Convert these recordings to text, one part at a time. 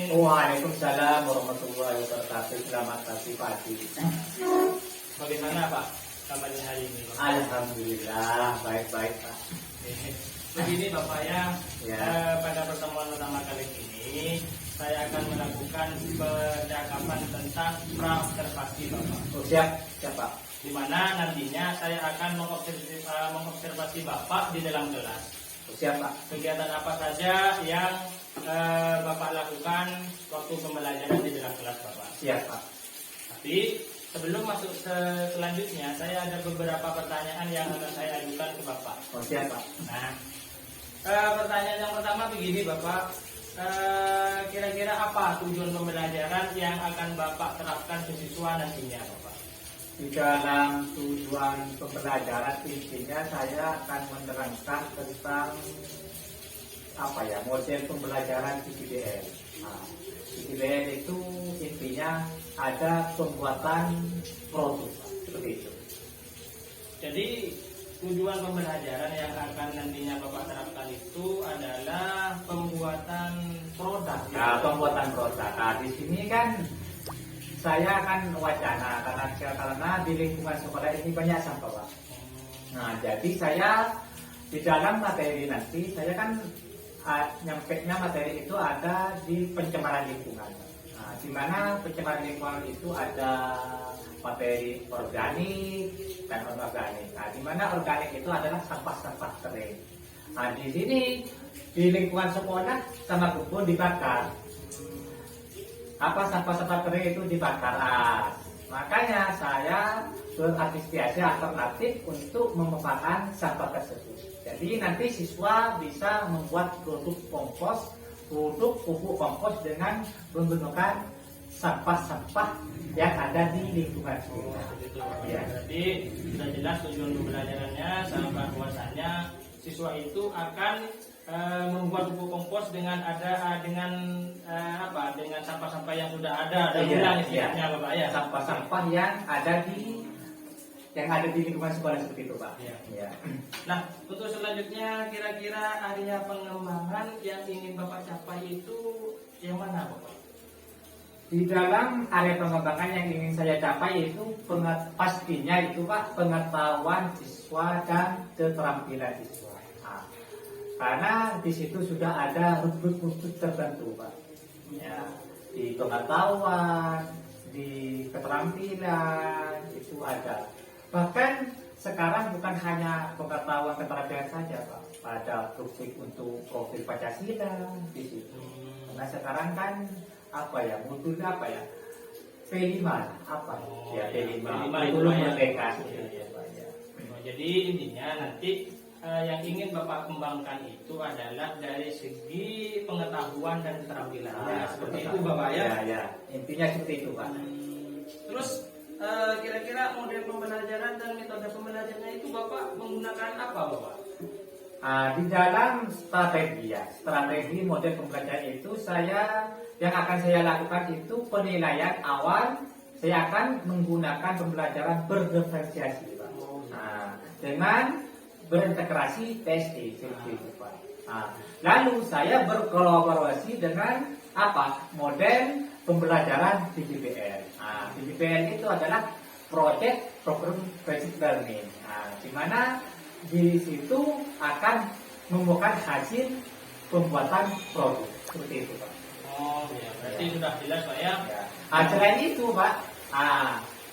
Waalaikumsalam warahmatullahi wabarakatuh. Selamat pagi Pak Haji. Bagaimana Pak kabarnya hari ini Pak? Alhamdulillah baik-baik Pak. Begini Bapak ya, Ya. pada pertemuan pertama kali ini saya akan melakukan percakapan tentang pra-observasi Bapak. Oh, siap Pak. Di mana nantinya saya akan mengobservasi Bapak di dalam kelas. Oh, siap Pak. Kegiatan apa saja yang Bapak lakukan waktu pembelajaran di dalam kelas Bapak. Siap Pak. Tapi sebelum masuk selanjutnya, saya ada beberapa pertanyaan yang akan saya ajukan ke Bapak. Oh, siap Pak. Nah, pertanyaan yang pertama begini Bapak, kira-kira apa tujuan pembelajaran yang akan Bapak terapkan ke siswa nantinya Bapak? Di dalam tujuan pembelajaran intinya saya akan menerangkan tentang model pembelajaran PDBL. Nah, PDBL itu intinya ada pembuatan produk seperti itu. Jadi tujuan pembelajaran yang akan nantinya Bapak terapkan itu adalah pembuatan produk. Nah, pembuatan produk. Nah, di sini kan saya akan wacana karena di lingkungan sekolah ini banyak sampah Pak. Nah, jadi saya di dalam materi nanti saya kan nyampainya materi itu ada di pencemaran lingkungan. Nah, di mana pencemaran lingkungan itu ada materi organik dan anorganik. Nah, di mana organik itu adalah sampah-sampah kering. Nah, di sini di lingkungan sekolah sama kebun dibakar. Apa sampah-sampah kering itu dibakar. Makanya saya berinvestasi alternatif untuk memanfaatkan sampah tersebut. Jadi nanti siswa bisa membuat produk pupuk kompos dengan menggunakan sampah-sampah yang ada di lingkungan sekitar. Ya. Jadi sudah jelas tujuan pembelajarannya, sama bahwasannya siswa itu akan membuat pupuk kompos dengan dengan sampah-sampah yang sudah ada dan ulang istilahnya Bapak ya. Sampah-sampah yang ada di lingkungan sekolah seperti itu Pak. Ya. Nah, untuk selanjutnya kira-kira area pengembangan yang ingin Bapak capai itu yang mana Bapak? Di dalam area pengembangan yang ingin saya capai itu pastinya itu Pak pengetahuan siswa dan keterampilan siswa. Nah, karena di situ sudah ada rubruk-rubruk tertentu Pak. Ya, di pengetahuan, di keterampilan itu ada. Bahkan sekarang bukan hanya pengetahuan keterampilan saja Pak. Ada rubruk untuk profil Pancasila di situ. Karena sekarang kan modulnya P5 P5 kurikulum merdeka. Jadi intinya nanti yang ingin Bapak kembangkan itu adalah dari segi pengetahuan dan keterampilannya. Seperti itu Bapak ya? Ya, intinya seperti itu Pak. Terus kira-kira model pembelajaran dan metode pembelajarannya itu Bapak menggunakan apa Bapak? Di dalam strategi model pembelajaran itu yang akan saya lakukan itu penilaian awal. Saya akan menggunakan pembelajaran berdiferensiasi Pak. Dengan berintegrasi TSD seperti itu Pak. Lalu saya berkolaborasi dengan model pembelajaran PDBL. PDBL itu adalah Project Program Basic Learning. Di mana di situ akan membuahkan hasil pembuatan produk seperti itu Pak. Oh ya, berarti sudah jelas Pak ya. Selain itu Pak,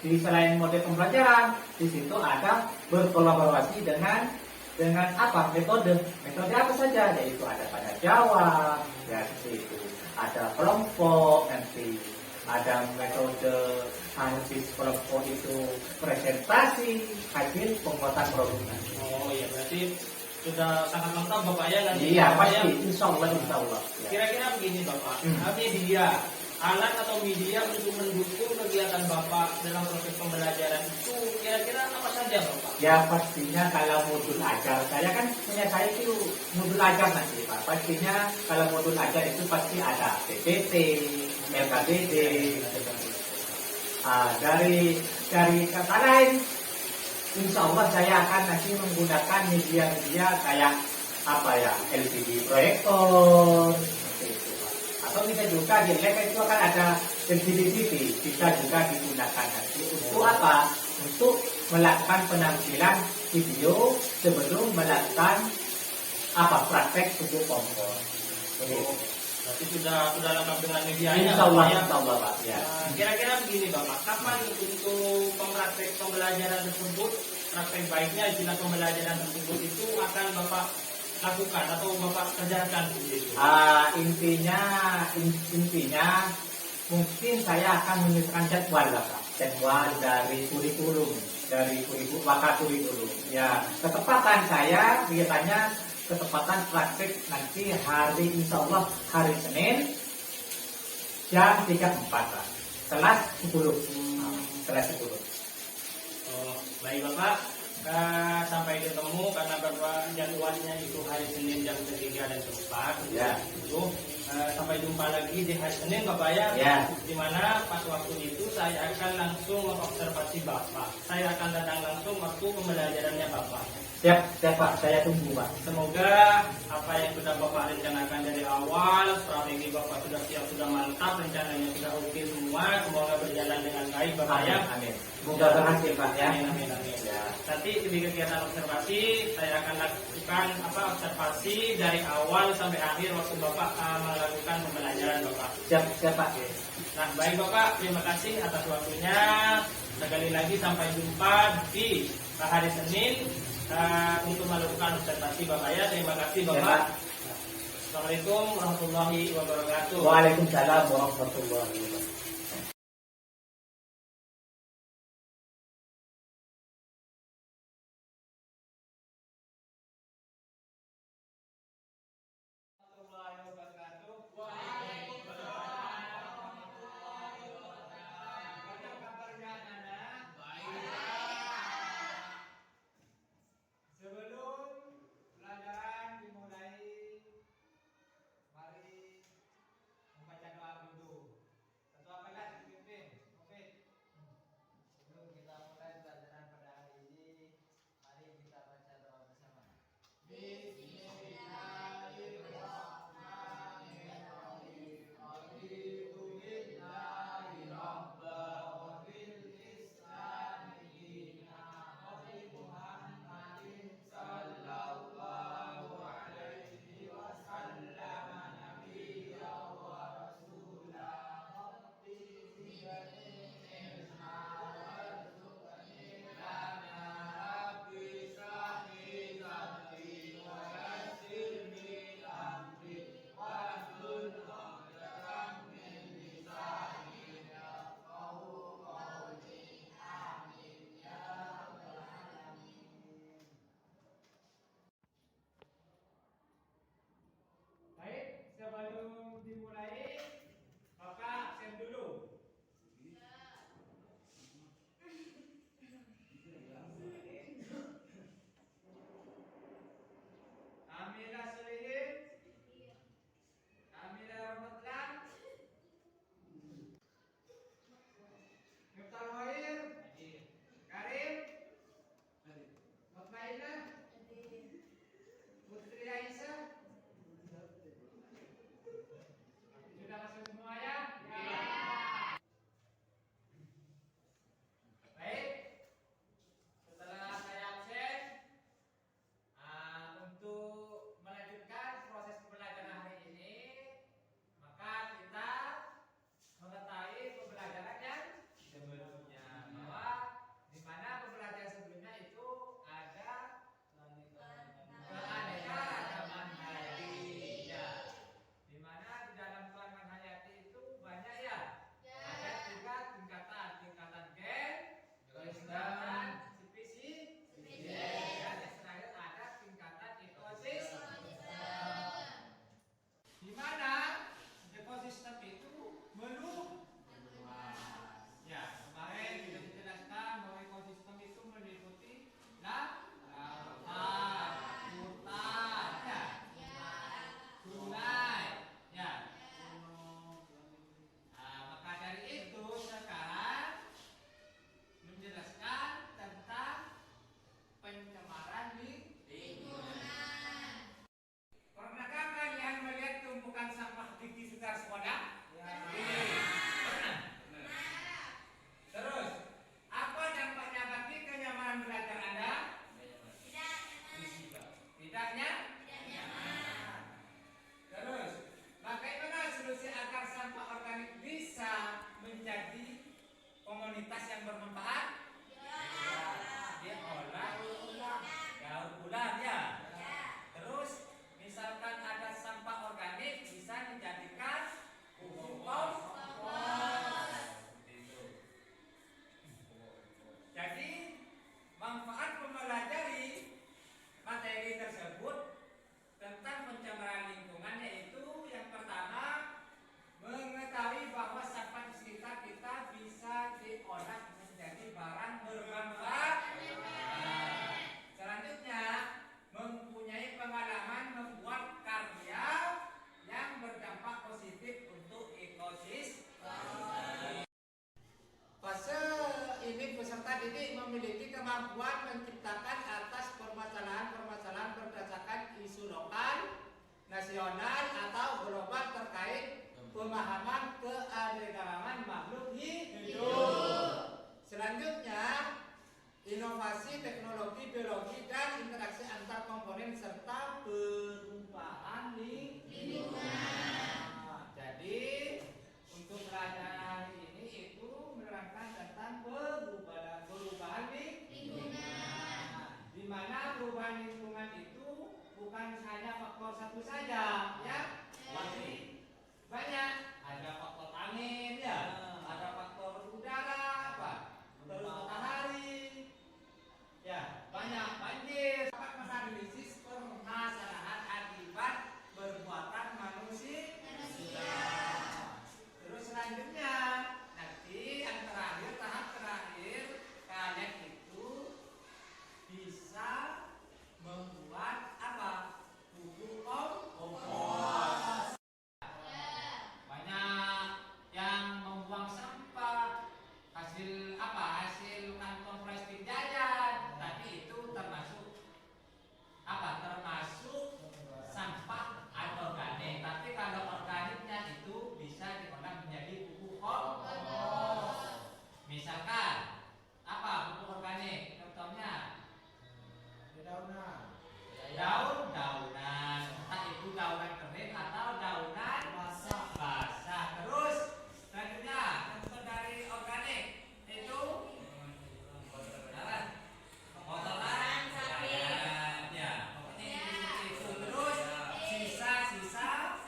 selain model pembelajaran, di situ ada berkolaborasi dengan metode apa saja, yaitu ada pada Jawa, ya seperti itu. Ada kelompok nanti, ada metode analisis kelompok itu presentasi hasil pembuatan produk nanti. Oh iya, berarti sudah sangat lengkap Bapak ya nanti. Iya Bapak pasti, ya. insya Allah. Ya. Kira-kira begini Bapak, media, alat atau media untuk mendukung kegiatan Bapak dalam proses pembelajaran itu kira-kira apa saja Bapak? Ya pastinya kalau modul ajar, saya itu modul ajar nanti Pak. Pastinya kalau modul ajar itu pasti ada PPT, LKPD. Dari kata lain, insya Allah saya akan nanti menggunakan media-media kayak LCD proyektor, seperti itu Pak. Atau bisa juga di lab itu akan ada LCD-TV, bisa juga digunakan nanti untuk apa? Untuk melakukan penampilan video sebelum melakukan apa praktek tubuh kompor. Berarti sudah lengkap dengan medianya. Insya Allah, Bapak, ya. insya Allah Pak. Ya. Kira-kira begini Bapak, kapan untuk pempraktek pembelajaran tersebut, praktek baiknya istilah pembelajaran tersebut itu akan Bapak lakukan atau Bapak kerjakan begitu? Intinya mungkin saya akan menyusun jadwal lah Pak. Jadwal dari kurikulum, maka kurikulum. Ya, ketepatan saya biasanya ketepatan praktek nanti hari insya Allah hari Senin jam 3.4 Pak. Kelas 10. Kelas 10. Oh, baik Bapak. Sampai ketemu karena Bapak jadwalnya itu hari Senin jam 3 dan 4 Ya. itu sampai jumpa lagi di hari Senin Bapak ya. Ya. Dimana pas waktu itu saya akan langsung mengobservasi Bapak. Saya akan datang langsung waktu pembelajarannya Bapak. Siap Pak, saya tunggu Pak. Semoga apa yang sudah Bapak rencanakan dari awal, strategi Bapak sudah siap, sudah mantap, rencananya sudah oke semua. Semoga berjalan dengan baik Bapak ya. Amin. Semoga berhasil Pak ya. Amin. Ya. Nanti di kegiatan observasi saya akan lakukan observasi dari awal sampai akhir waktu Bapak melakukan pembelajaran Bapak. Siap Pak. Nah, baik Bapak, terima kasih atas waktunya. Sekali lagi sampai jumpa di hari Senin untuk melakukan observasi Bapak ya. Terima kasih Bapak. Assalamualaikum warahmatullahi wabarakatuh. Waalaikumsalam warahmatullahi wabarakatuh. Mari membaca doa dulu. Satu ini memiliki kemampuan menciptakan atas permasalahan-permasalahan berdasarkan isu lokal, nasional atau global terkait pemahaman keanekaragaman makhluk hidup. Selanjutnya, inovasi teknologi, biologi, dan interaksi antar komponen serta perubahan lingkungan. Jadi untuk pelajaran hari ini itu menerangkan tentang perubahan lingkungan. Di mana perubahan lingkungan itu bukan hanya faktor satu saja, ya. Tapi banyak. Ada faktor angin, ya. Ada faktor udara, apa? Terus matahari. Ya, banyak banjir. Dapat menganalisis permasalahan akibat perbuatan manusia. Terus selanjutnya nanti yang terakhir, tahap terakhir, kalian itu bisa membuat apa? Pupuk kompos. Banyak yang membuang sampah hasil apa? Hasil kantong plastik jajan, tapi itu termasuk apa? Termasuk sampah anorganik. Tapi kalau organiknya itu bisa diolah menjadi pupuk kompos. Misalkan apa pupuk organik? Contohnya daun-daunan, entah itu daunan kering atau daunan basah. Terus selanjutnya contoh dari organik itu kotoran ya, pokoknya itu. Terus sisa-sisa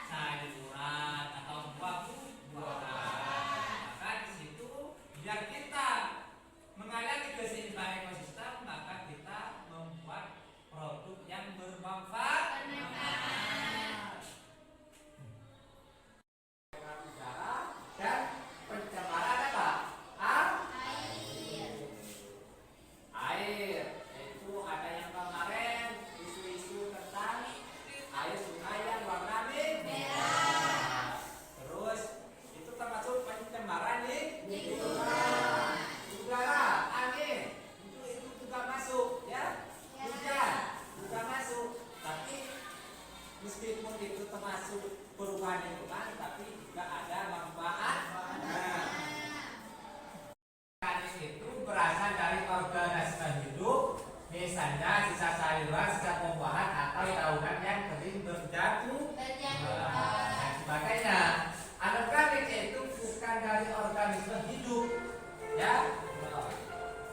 sayuran atau buah-buahan. Maka di situ biar kita mengalami keseimbangan ekosistem, maka kita membuat produk yang bermanfaat. Udara dan pencemaran apa? Air. Itu ada yang kemarin isu-isu tentang air sungai yang warna merah. Terus itu termasuk pencemaran lingkungan. Udara, angin, itu juga masuk, ya. Hujan juga masuk. Tapi meskipun itu termasuk perubahan lingkungan, tapi juga ada manfaat. Organik itu berasal dari organisme hidup, misalnya sisa sayuran, sisa buah-buahan atau daunan yang kering berjatuh dan sebagainya. Anorganik itu bukan dari organisme hidup, ya,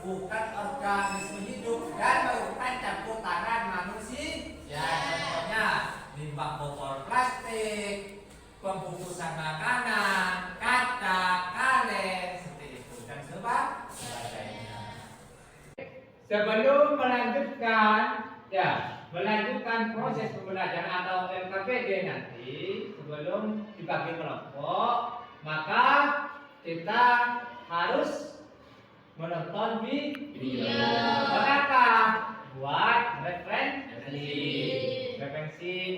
bukan organisme hidup dan merupakan campur tangan manusia. Ya, contohnya limbah botol plastik, pembungkusan makanan, kaca, kaleng, seperti itu dan sebagainya. Sebelum melanjutkan proses pembelajaran atau LKPD nanti, sebelum dibagi kelompok, maka kita harus menonton video. Kenapa? Buat referensi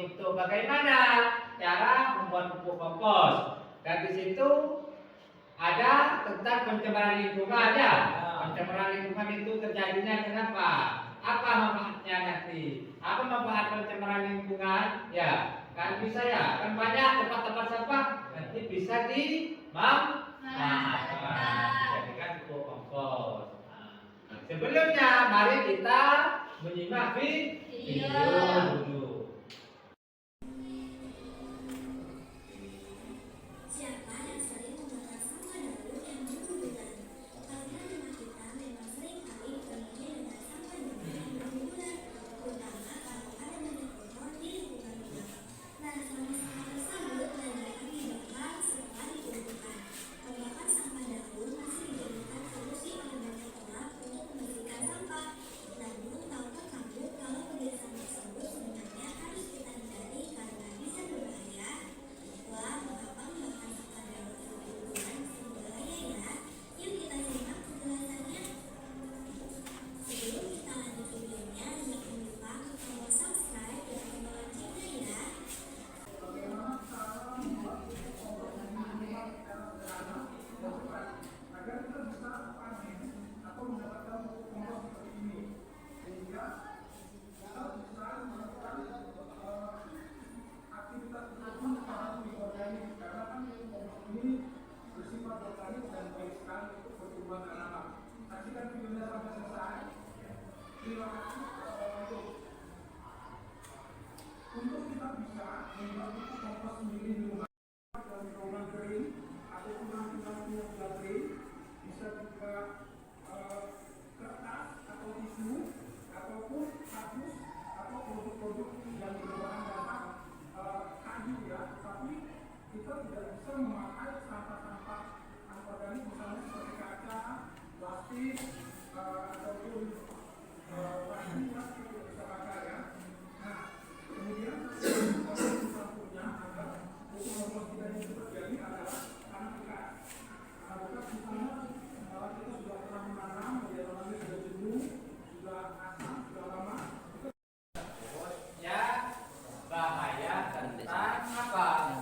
untuk bagaimana cara membuat pupuk kompos. Dan di situ ada tentang pencemaran lingkungan, ya. Pencemaran lingkungan itu terjadinya kenapa? Apa manfaatnya nanti? Apa manfaat pencemaran lingkungan? Ya, kan bisa ya, kan banyak tempat-tempat sampah nanti bisa dimanfaatkan, dijadikan pupuk kompos. Sebelumnya, mari kita menyimak video dulu. Siapa yang sering membakar sampah dapur yang berguna? Karena rumah kita memang sering kali dipenuhi dengan sampah dapur yang berguna, terutama kalau ada banyak kotor di lingkungan rumah. Nah, sampah-sampah tersebut banyak dibakar setelah dikumpulkan. Membakar sampah dapur masih dijadikan solusi oleh banyak orang untuk membersihkan sampah. Namun, tahukah kamu kalau kebiasaan tersebut sebenarnya Ya, bahaya tentang apa?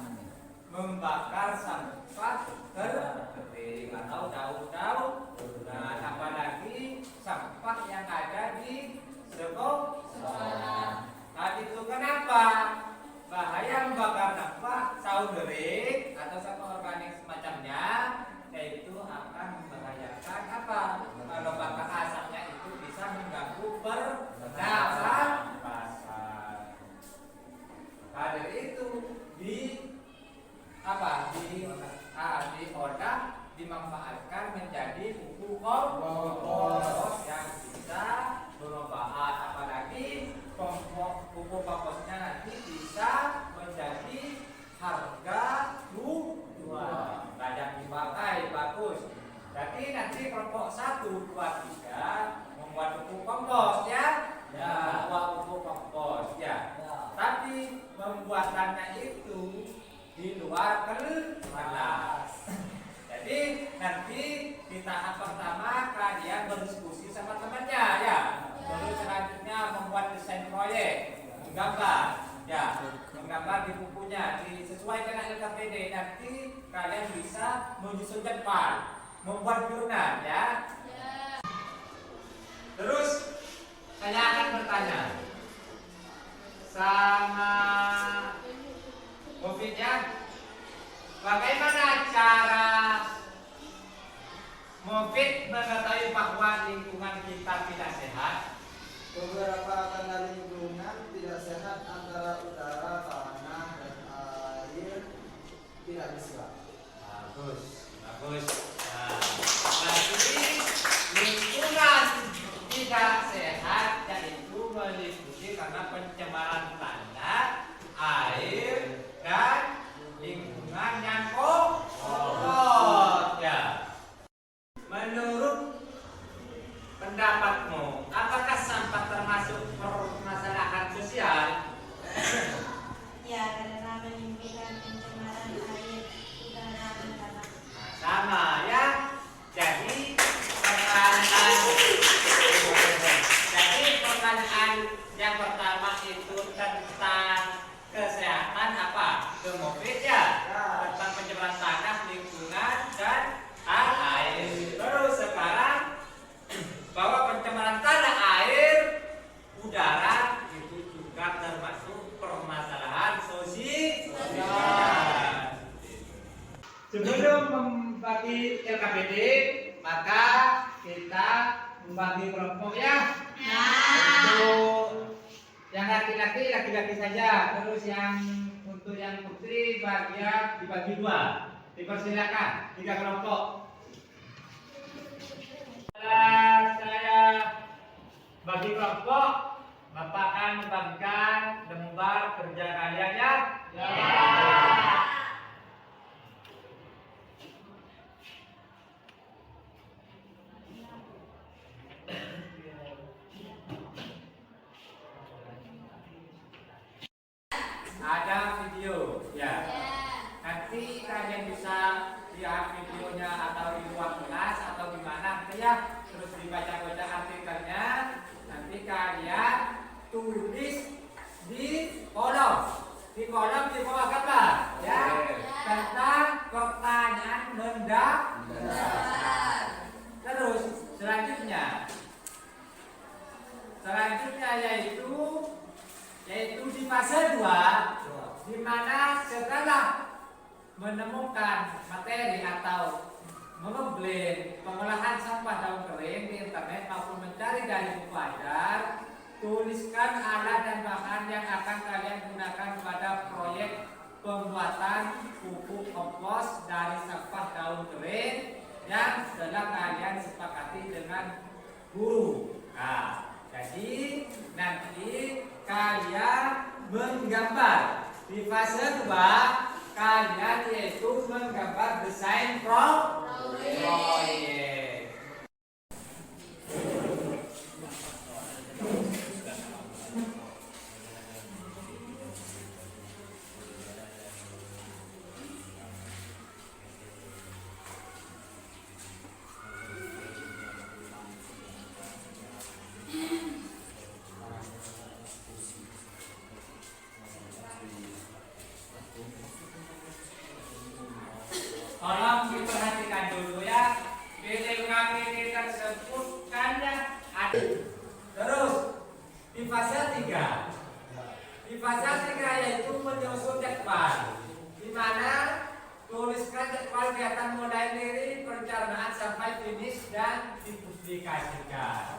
Membakar sampah kering atau daun-daun. Nah, apalagi sampah yang ada di sekolah. Nah, itu kenapa? Bahaya membakar sampah saudara atau sampah organik semacamnya, yaitu akan membahayakan apa? Kalau bakar asapnya itu bisa mengganggu pernafasan. Ada itu di apa? Di odah dimanfaatkan menjadi pupuk kompos yang bisa bermanfaat, apalagi pupuk komposnya nanti bisa menjadi harga jual, banyak dipakai, bagus. Jadi nanti kelompok 1, 2, 3 membuat pupuk kompos ya, buat pupuk kompos ya. Tapi pembuatannya itu di luar kelas. Jadi nanti di tahap pertama kalian berdiskusi sama temannya ya. Terus selanjutnya membuat desain proyek, menggambar ya, menggambar di bukunya disesuaikan dengan LKPD. Nanti kalian bisa menyusun jadwal, membuat jurnal ya. Terus saya akan bertanya sama Mufid ya, bagaimana cara Mufid mengetahui bahwa lingkungan kita tidak sehat? Beberapa tanda lingkungan tidak sehat antara udara, tanah, dan air tidak bisa. Bagus. Nah, berarti lingkungan tidak sehat yaitu meliputi karena pencemaran tanah, air, dan lingkungan yang kotor ya. Menurut pendapatmu, apakah sampah termasuk permasalahan sosial? Ya, karena menimbulkan pencemaran air, udara, dan tanah. Sama ya. Jadi pertanyaan yang pertama itu tentang kesehatan apa? Demografis ya. Tentang pencemaran tanah, lingkungan, dan air. Terus sekarang bahwa pencemaran tanah, air, udara itu juga termasuk permasalahan sosial. Sebelum membagi LKPD, maka kita membagi kelompok ya. Untuk yang laki-laki saja, terus untuk yang putri dibagi 2. Dipersilakan 3 kelompok. Setelah saya bagi kelompok, Bapak akan membagikan lembar kerja kalian ya. Ada video ya. Nanti kalian bisa lihat videonya atau di luar kelas atau di mana ya. Terus dibaca-baca artikelnya. Nanti kalian tulis di kolom. Di kolom di bawah gambar ya. Tentang pertanyaan mendasar. Terus selanjutnya yaitu di fase 2, di mana setelah menemukan materi atau mengembleng pengolahan sampah daun kering di internet maupun mencari dari buku ajar, tuliskan alat dan bahan yang akan kalian gunakan pada proyek menggambar. Di fase 2 kalian yaitu menggambar desain proyek. Tolong diperhatikan dulu ya. PTKPT tersebut kan ya ada. Terus di fase 3. Di fase 3 yaitu menyusun jadwal. Di mana tuliskan jadwal kegiatan mulai dari perencanaan sampai finish dan dipublikasikan.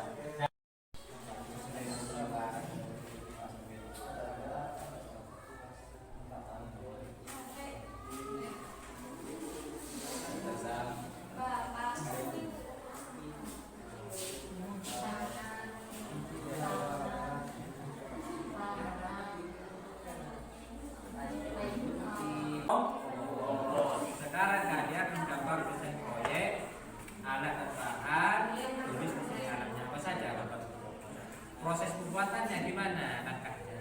Sekarang kalian menggambar desain proyek, alat dan bahan, tulis di sini alatnya apa saja. Proses pembuatannya gimana langkahnya?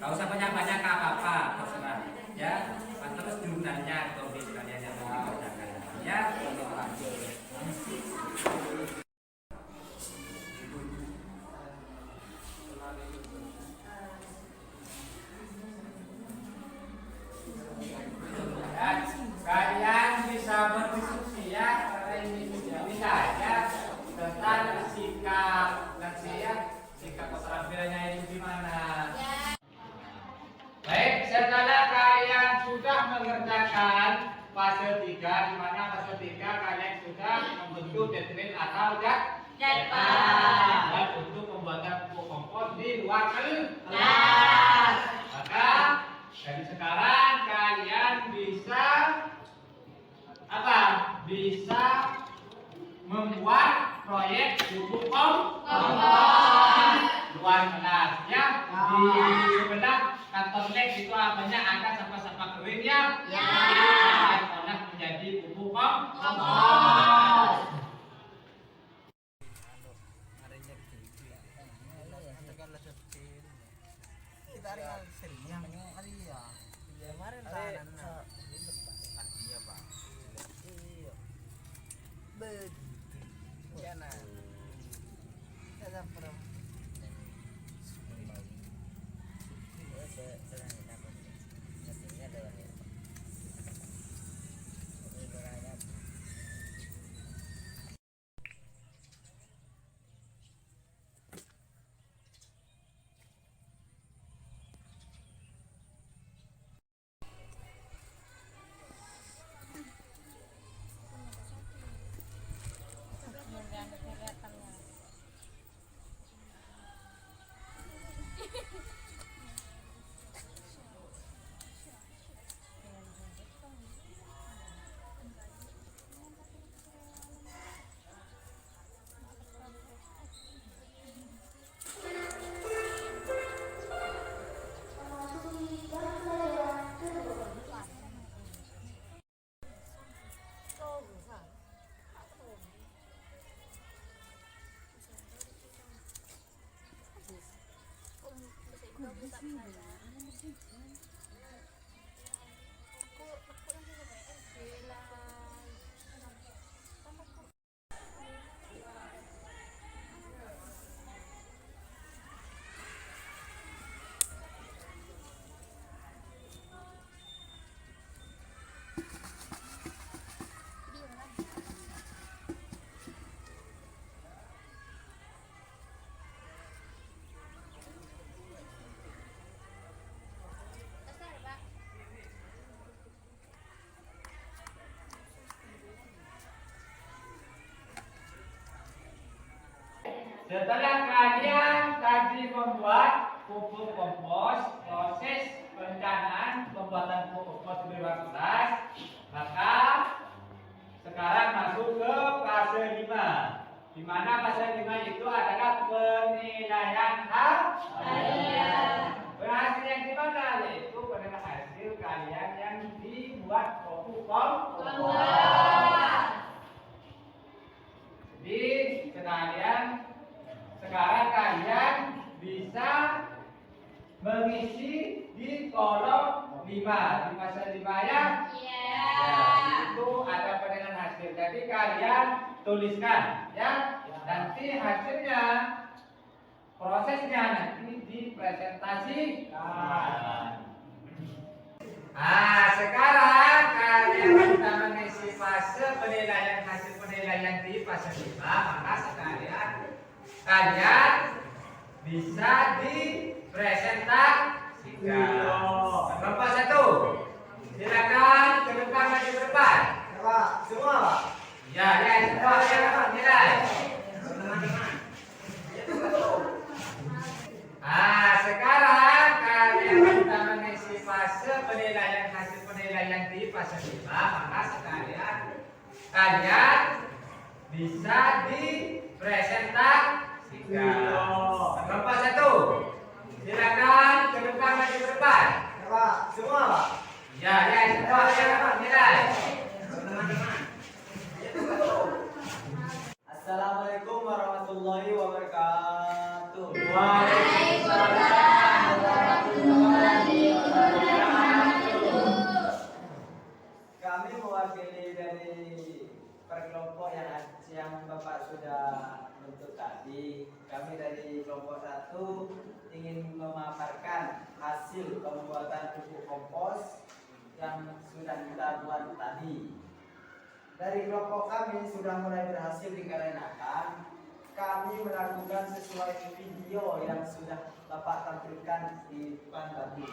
Gak usah banyak-banyak apa-apa, terserah ya. Terus jurnalnya tulis kalian yang mau kerjakan ya. Kalian bisa berdiskusi ya, karena ini bisa ya tentang sikap sikap keterampilannya itu gimana. Baik, setelah kalian sudah mengerjakan fase 3, di mana fase 3 kalian sudah membentuk detail atau jadwal dan untuk pembuatan pupuk kompos di luar kelas. Maka dari sekarang kalian bisa bisa membuat proyek pupuk kompos luar kelas ya. Di sebelah kantor lek itu apanya ada sampah-sampah kering ya. Kalian olah menjadi pupuk kompos. Kita hari sering yang hari ya. Kemarin tahanan. Iya, Pak. Iya. Begitu. Jangan. Kita pernah Setelah kalian tadi membuat pupuk kompos, proses perencanaan pembuatan pupuk kompos di luar kelas, maka sekarang masuk ke fase 5. Di mana fase 5 itu adalah penilaian harian. membuat kompos. Jadi sekarang kalian bisa mengisi di kolom 5 di fase 5 ya. Ya, itu ada penilaian hasil. Jadi kalian tuliskan ya. Nanti hasilnya, prosesnya nanti dipresentasikan. Nah, sekarang kalian sudah mengisi fase penilaian hasil penilaian di fase 5, maka sekalian kalian bisa dipresentasikan. Kelompok 1, silakan ke depan maju ke depan. Pak, semua Pak. Ya, semua ya dapat nilai. Nah, sekarang kalian sudah mengisi fase penilaian hasil penilaian di fase 5, maka sekalian kalian bisa dipresentasikan. Kelompok 1, silakan ke depan maju ke depan. Pak, semua Pak. Ya, semua ya dapat nilai. Assalamualaikum warahmatullahi wabarakatuh. Waalaikumsalam warahmatullahi wabarakatuh. Kami mewakili dari perkelompok yang Bapak sudah bentuk tadi. Kami dari kelompok 1 ingin memaparkan hasil pembuatan pupuk kompos yang sudah kita buat tadi. Dari kelompok kami sudah mulai berhasil dikarenakan kami melakukan sesuai video yang sudah Bapak tampilkan di depan tadi.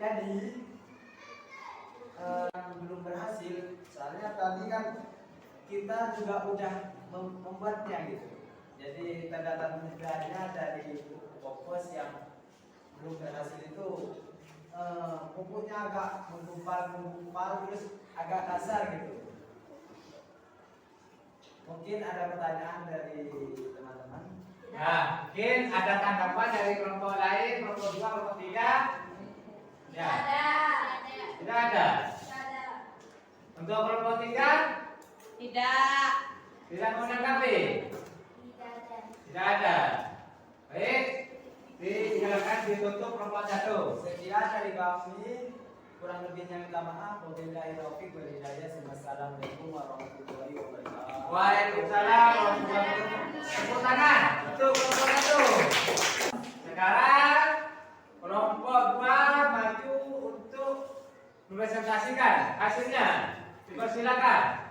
Jadi yang belum berhasil, soalnya tadi kan kita juga udah membuatnya gitu. Jadi tanda mudahnya dari pupuk kompos yang belum berhasil itu pupuknya agak menggumpal terus agak kasar gitu. Mungkin ada pertanyaan dari teman-teman. Nah, mungkin ada tanggapan dari kelompok lain, kelompok 2, kelompok 3. Ya. Tidak ada. Untuk kelompok 3? Tidak. Tidak menanggapi? Tidak ada. Baik, silakan ditutup kelompok 1. Sekian dari kami. Kurang lebihnya minta maaf. Wabillahi taufiq wal hidayah. Assalamualaikum warahmatullahi wabarakatuh. Waalaikumsalam warahmatullahi wabarakatuh. Tepuk tangan untuk kelompok 1. Sekarang kelompok 2 maju untuk mempresentasikan hasilnya. Dipersilakan.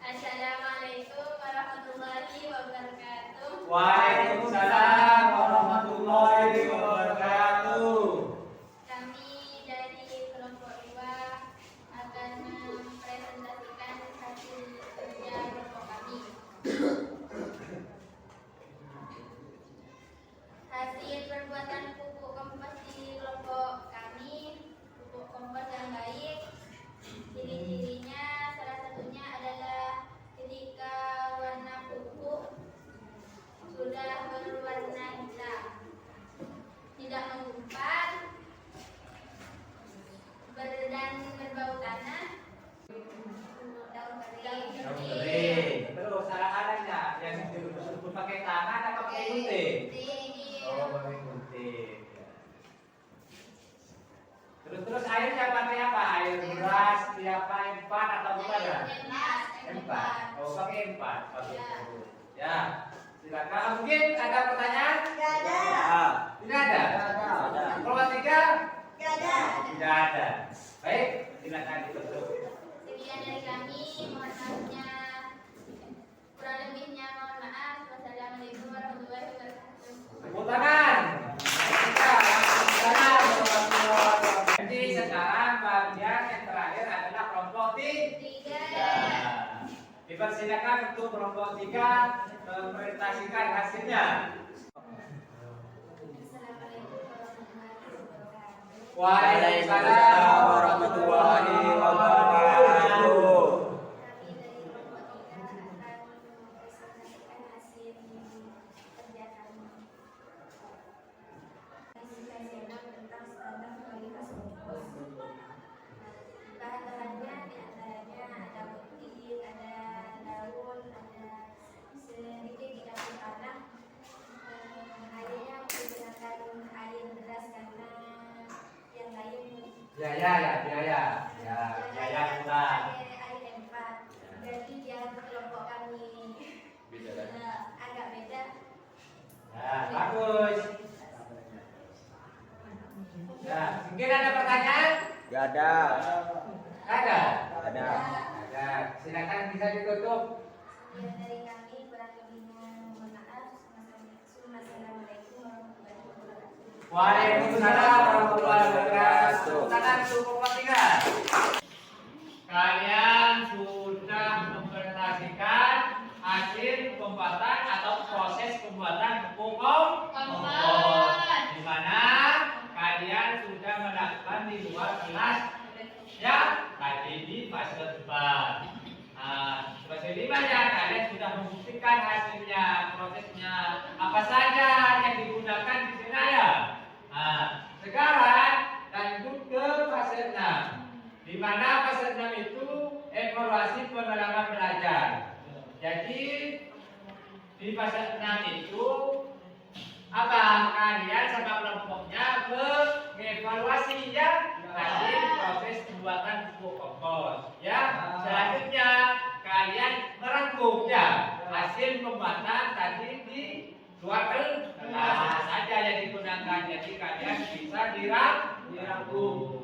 Assalamualaikum warahmatullahi wabarakatuh. Waalaikumsalam warahmatullahi wabarakatuh. Kami dari kelompok 2 akan mempresentasikan hasil kerja kelompok kami. Hasil perbuatan pupuk kompos di kelompok kami, pupuk kompos yang baik. Ciri-cirinya salah satunya adalah ketika warna pupuk sudah berwarna hitam, tidak menggumpal, dan berbau tanah, daun kering. Terus ada yang disebut pakai tangan atau pakai gunting? Oh, pakai gunting. Terus airnya pakai apa? Air beras, siapa empat atau bukan ya? Empat. Oh, pakai empat. Ya, silakan. Mungkin ada pertanyaan? Tidak ada. Tidak ada. Kelompok 3? Tidak ada. Baik, silakan ditutup. Sekian dari kami, mohon maafnya, kurang lebihnya mohon maaf. Wassalamualaikum warahmatullahi wabarakatuh. Tepuk tangan. Jadi sekarang bagian yang terakhir adalah kelompok 3. Dipersilakan untuk kelompok 3 mempresentasikan hasilnya. Assalamualaikum warahmatullahi wabarakatuh. Waalaikumsalam warahmatullahi wabarakatuh. Kami dari kelompok 3 akan mempresentasikan hasil kerja kami. biaya ya, biaya. Ya, biaya bulan. Ada 4. Berarti dia kelompok kami agak beda. Ya, bagus. Ya, mungkin ada pertanyaan? Gak ada. Ada? Ada. Ada. Silakan bisa ditutup. Sekian dari kami, kurang lebihnya mohon maaf. Assalamualaikum warahmatullahi wabarakatuh. Waalaikumsalam warahmatullahi wabarakatuh. Tangan cukup pentingan. Kalian sudah mempresentasikan hasil pembuatan atau proses pembuatan buku kompos, di mana kalian sudah melakukan di luar kelas ya tadi di fase depan. Fase 5 ya kalian sudah membuktikan hasilnya, prosesnya apa saja yang digunakan di sana ya. Sekarang lanjut ke fase 6, di mana fase 6 itu evaluasi pengalaman belajar. Jadi di fase 6 itu apa? Kalian sama kelompoknya mengevaluasi ya hasil proses pembuatan buku kompos. Ya, selanjutnya kalian merangkum ya hasil pembuatan tadi di luar kelas saja yang digunakan. Jadi kalian bisa dirangkum.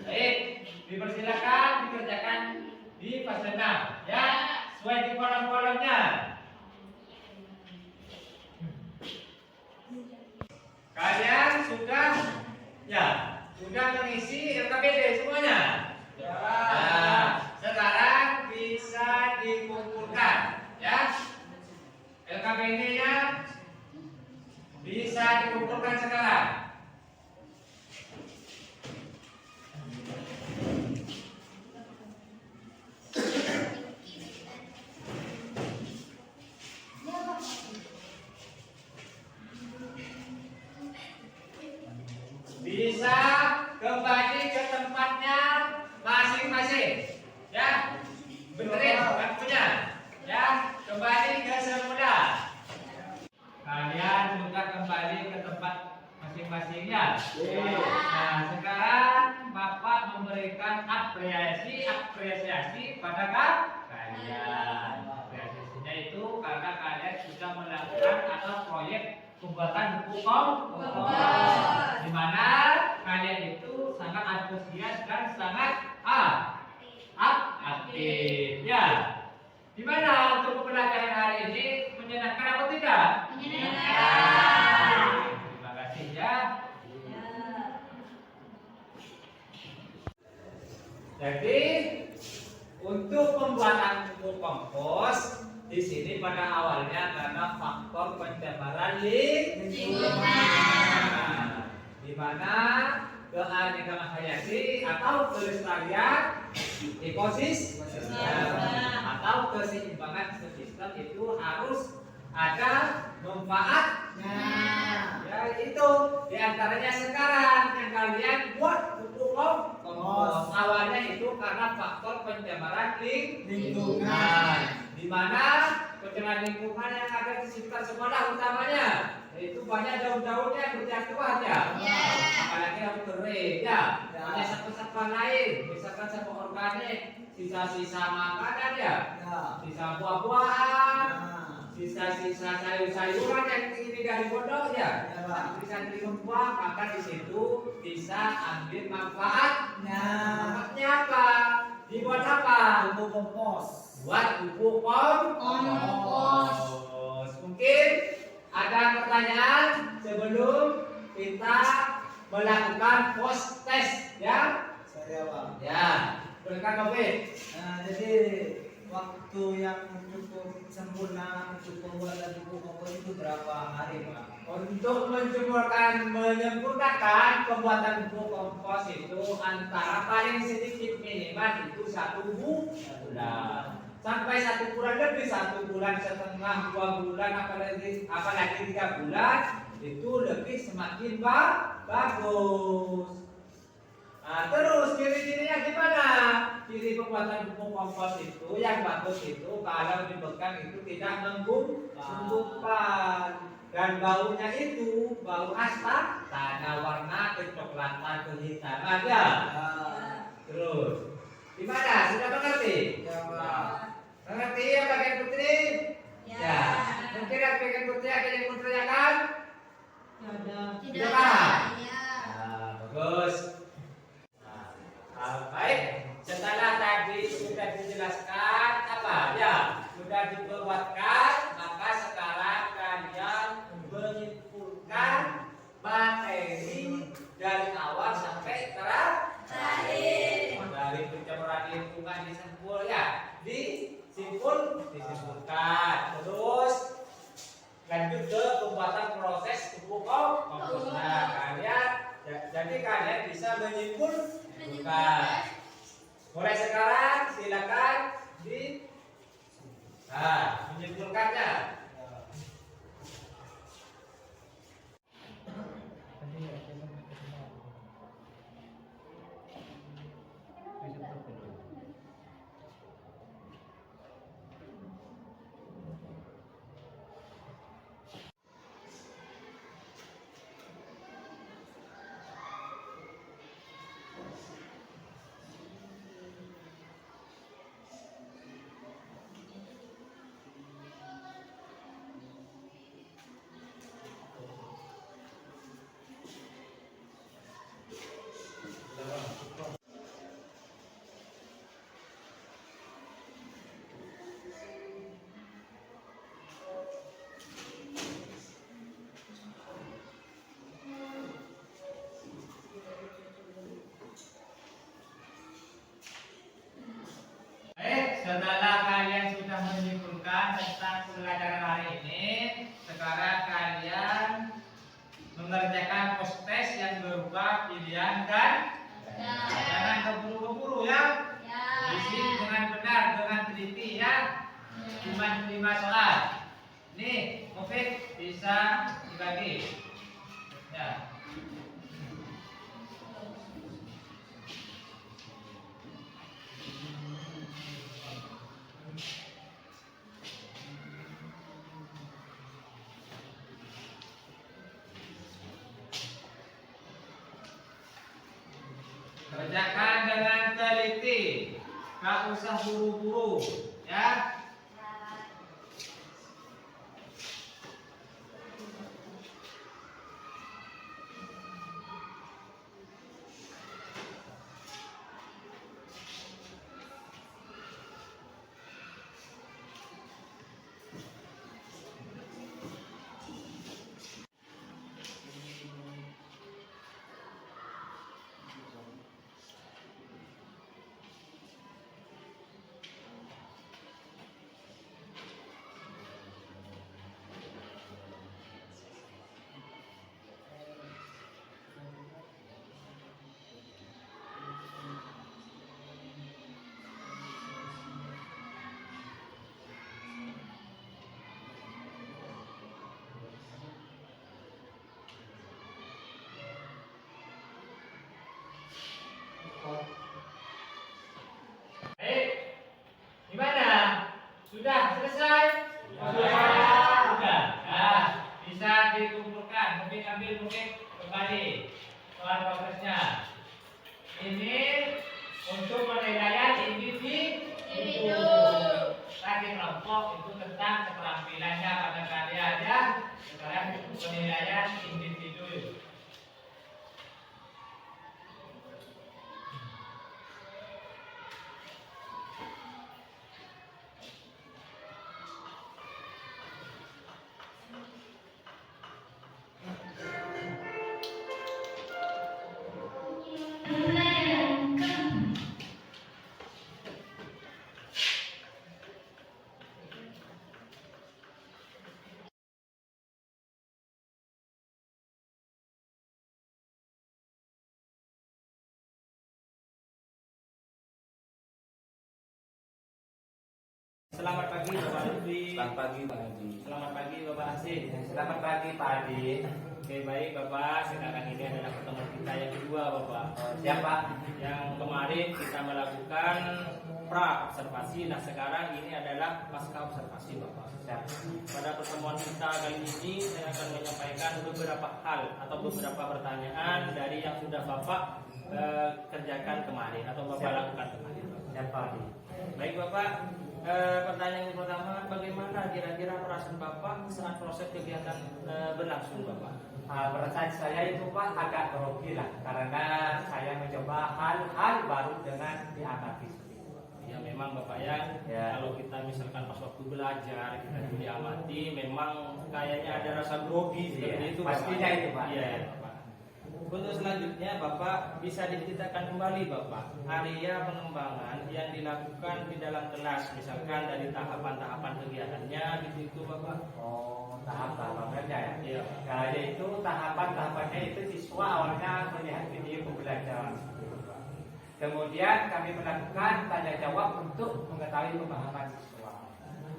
Baik, dipersilakan dikerjakan di fase 6 ya, sesuai di kolom-kolomnya. Kalian sudah mengisi LKPD semuanya. Nah, sekarang bisa dikumpulkan ya. LKPD-nya bisa dikumpulkan sekarang. Bisa kembali ke tempatnya masing-masing ya, benerin waktunya ya, kembali ke semula. Kalian sudah kembali ke tempat masing-masingnya. Nah, sekarang Bapak memberikan apresiasi pada kalian. Apresiasinya itu karena kalian sudah melakukan atau proyek pembuatan buku kompos, di mana kalian itu sangat antusias dan sangat aktif ya. Gimana untuk pembelajaran hari ini, menyenangkan atau tidak? Menyenangkan. Terima kasih ya. Jadi untuk pembuatan buku kompos di sini pada awalnya karena faktor pencemaran lingkungan, di mana keanekaragaman hayati atau kelestarian ekosistem atau keseimbangan ekosistem itu harus ada manfaatnya. Ya itu diantaranya sekarang yang kalian buat buku kompos awalnya itu karena faktor pencemaran lingkungan, di mana pencemaran lingkungan yang ada di sekitar sekolah utamanya itu banyak daun-daunnya berjatuhan ya, apalagi yang kering ya, banyak sampah-sampah lain, misalkan sampah organik, sisa-sisa makanan ya, sisa buah-buahan, sisa-sisa sayur-sayuran yang ini dari pondok ya, santri-santri membuang, maka di situ bisa ambil manfaatnya. Manfaatnya apa? Dibuat apa? Buku kompos. Buat buku kompos. Mungkin ada pertanyaan sebelum kita melakukan post test ya? Saya Pak. Ya, silakan Covid. Nah, jadi waktu yang cukup sempurna untuk pembuatan buku kompos itu berapa hari Pak? Untuk menyempurnakan pembuatan buku kompos itu antara paling sedikit minimal itu 1 bulan. Sampai 1 bulan lebih, 1 bulan setengah, 2 bulan, apalagi 3 bulan itu lebih semakin bagus. Nah, terus ciri-cirinya gimana? Ciri pembuatan buku kompos itu yang bagus itu kalau dipegang itu tidak menggumpal. dan baunya itu bau asap, ada warna kecoklatan kehitaman ya. Terus, gimana? Sudah mengerti? Ya, Pak. Mengerti ya bagian putri? Ya. Mungkin yang bagian putri ada yang mau tanyakan? Tidak paham? Nah, bagus. Nah, baik. Setelah tadi sudah dijelaskan apa ya, sudah diperbuatkan, maka sekarang kalian menyimpulkan materi dari awal sampai terakhir. Dari pencampuran lingkungan disimpul ya, disimpulkan. Terus lanjut ke pembuatan proses pupuk kompos. Nah, jadi kalian bisa menyimpulkan. Mulai sekarang silakan menyimpulkannya. Setelah kalian sudah menyimpulkan tentang pelajaran hari ini, sekarang kalian mengerjakan post-test yang berupa pilihan dan jangan keburu-buru ya. Isi dengan benar, dengan teliti ya. Cuma 5 soal. Nih, Mufid bisa dibagi. Ya. Kerjakan dengan teliti, gak usah buru-buru, ya. Baik, gimana? Sudah selesai? Sudah. Nah, bisa dikumpulkan. Mungkin ambil kembali soal progresnya. Ini untuk penilaian individu. Tadi kelompok itu tentang keterampilannya pada kalian ya. Sekarang penilaian individu. Selamat pagi Bapak Lutfi. Selamat pagi Pak Haji. Selamat pagi Bapak Hasim. Selamat pagi Pak Haji. Oke baik Bapak, sekarang ini adalah pertemuan kita yang kedua Bapak. Siapa? Yang kemarin kita melakukan pra observasi. Nah sekarang ini adalah pasca observasi Bapak. Pada pertemuan kita kali ini saya akan menyampaikan beberapa hal atau beberapa pertanyaan dari yang sudah Bapak kerjakan kemarin atau Bapak lakukan kemarin Bapak. Baik Bapak, pertanyaan yang pertama, bagaimana kira-kira perasaan Bapak saat proses kegiatan berlangsung Bapak? Perasaan saya itu Pak agak grogi lah, karena saya mencoba hal-hal baru dengan diamati seperti itu. Ya memang Bapak ya, kalau kita misalkan pas waktu belajar kita diamati, memang kayaknya ada rasa grogi seperti itu Bapak. Pastinya itu Pak. Iya Bapak. Untuk selanjutnya Bapak bisa diceritakan kembali Bapak area pengembangan yang dilakukan di dalam kelas, misalkan dari tahapan-tahapan kegiatannya gitu Bapak. Oh, tahap-tahapannya ya. Iya. Nah, yaitu tahapan-tahapannya itu siswa awalnya melihat video pembelajaran. Kemudian kami melakukan tanya jawab untuk mengetahui pemahaman siswa.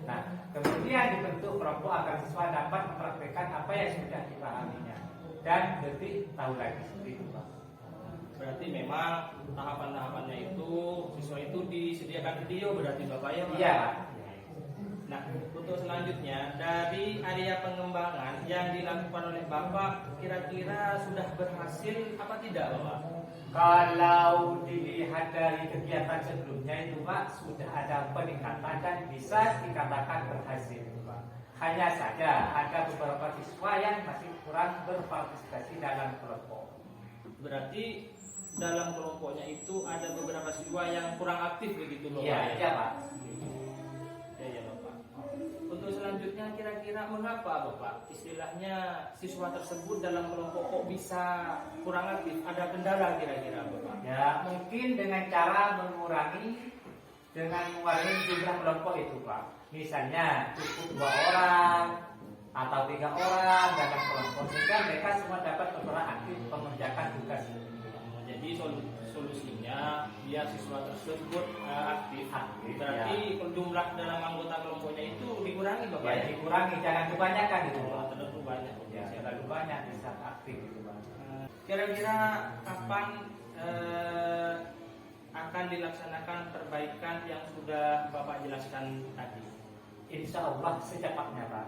Nah, kemudian dibentuk kelompok agar siswa dapat mempraktikkan apa yang sudah dipahaminya dan lebih tahu lagi seperti itu Pak. Berarti memang tahapan-tahapannya itu siswa itu disediakan video berarti Bapak ya Pak? Iya Pak. Nah, untuk selanjutnya dari area pengembangan yang dilakukan oleh Bapak kira-kira sudah berhasil apa tidak Bapak? Kalau dilihat dari kegiatan sebelumnya itu Pak, sudah ada peningkatan dan bisa dikatakan berhasil Pak. Hanya saja ada beberapa siswa yang masih kurang berpartisipasi dalam kelompok. Berarti dalam kelompoknya itu ada beberapa siswa yang kurang aktif begitu Bapak? Iya Pak. Ya Bapak. Untuk selanjutnya kira-kira mengapa Bapak istilahnya siswa tersebut dalam kelompok kok bisa kurang aktif? Ada kendala kira-kira Bapak? Ya mungkin dengan cara mengurangi jumlah kelompok itu Pak. Misalnya cukup 2 orang atau 3 orang dalam kelompok sehingga mereka semua dapat berperan aktif mengerjakan tugas. Jadi solusinya biar siswa tersebut aktif. Berarti jumlah dalam anggota kelompoknya itu dikurangi Bapak Ya, dikurangi, jangan kebanyakan itu. Terlalu banyak. Ya, terlalu banyak bisa aktif itu Pak. Kira-kira kapan akan dilaksanakan perbaikan yang sudah Bapak jelaskan tadi? Insya Allah secepatnya Pak.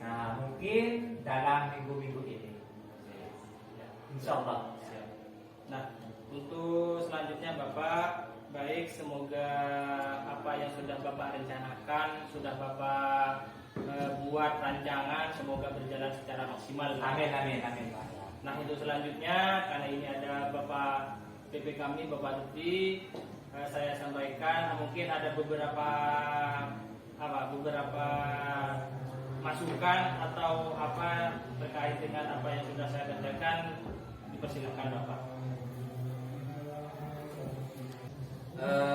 Nah mungkin dalam minggu-minggu ini. Insya Allah. Nah untuk selanjutnya Bapak, baik semoga apa yang sudah Bapak rencanakan, sudah Bapak buat rancangan, semoga berjalan secara maksimal. Amin amin amin Pak. Nah itu selanjutnya karena ini ada Bapak PP kami Bapak Tuti, saya sampaikan mungkin ada beberapa masukan atau apa terkait dengan apa yang sudah saya kerjakan, dipersilakan Bapak.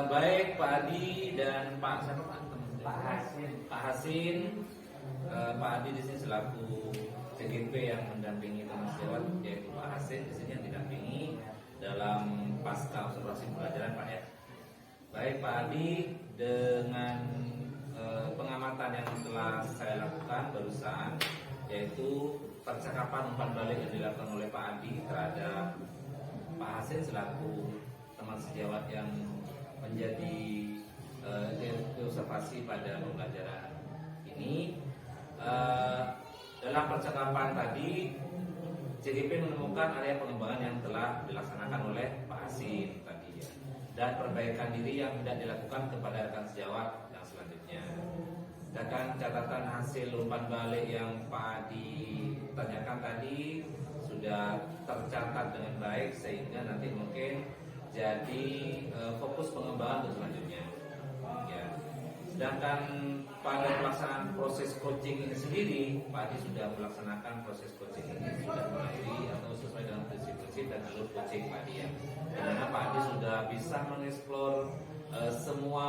Baik Pak Adi dan Pak siapa Pak? Pak Hasin. Pak Hasin. Pak Adi di sini selaku CGP yang mendampingi teman sejawat, yaitu Pak Hasin di sini yang didampingi dalam pasca observasi pelajaran Pak ya. Baik Pak Adi, dengan pengamatan yang telah saya lakukan barusan, yaitu percakapan umpan balik yang dilakukan oleh Pak Adi terhadap Pak Hasin selaku teman sejawat yang menjadi observasi pada pembelajaran ini. Dalam percakapan tadi, CGP menemukan area pengembangan yang telah dilaksanakan oleh Pak Hasin tadi ya, dan perbaikan diri yang tidak dilakukan kepada rekan sejawat yang selanjutnya. Sedangkan catatan hasil umpan balik yang Pak ditanyakan tadi sudah tercatat dengan baik sehingga nanti mungkin jadi fokus pengembangan untuk selanjutnya. Ya. Sedangkan pada pelaksanaan proses coaching ini sendiri, Pak Adi sudah melaksanakan proses coaching ini sudah mengakhiri atau sesuai dengan prinsip-prinsip dan alur coaching Pak Adi ya. Dimana Pak Adi sudah bisa mengeksplor semua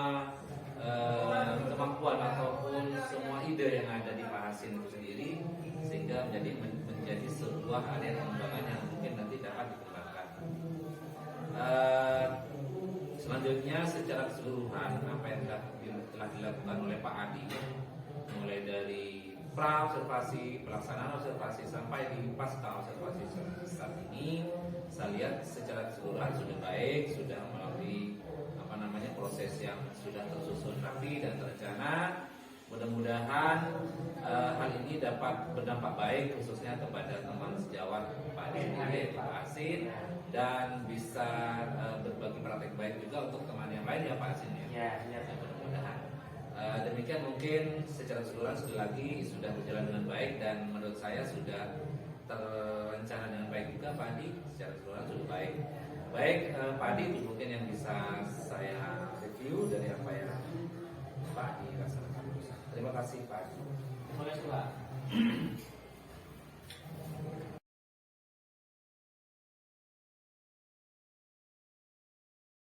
kemampuan ataupun semua ide yang ada di Pak Hasin itu sendiri, sehingga menjadi sebuah area pengembangan yang mungkin nanti dapat dikembangkan. Selanjutnya secara keseluruhan apa yang telah dilakukan oleh Pak Adi, mulai dari pra observasi, pelaksanaan observasi sampai di pasca observasi saat ini, saya lihat secara keseluruhan sudah baik, sudah melalui namanya proses yang sudah tersusun rapi dan terencana. Mudah-mudahan hal ini dapat berdampak baik khususnya kepada teman sejawat Pak Dini, Pak Asin, dan bisa berbagi praktek baik juga untuk teman yang lain ya Pak Asin ya. Mudah-mudahan. Demikian mungkin secara keseluruhan sekali lagi sudah berjalan dengan baik dan menurut saya sudah terencana dengan baik juga Pak Adi, secara keseluruhan sudah baik. Baik Pak Adi, itu mungkin yang bisa saya review dari apa yang Pak Adi rasakan. Terima kasih Pak Adi.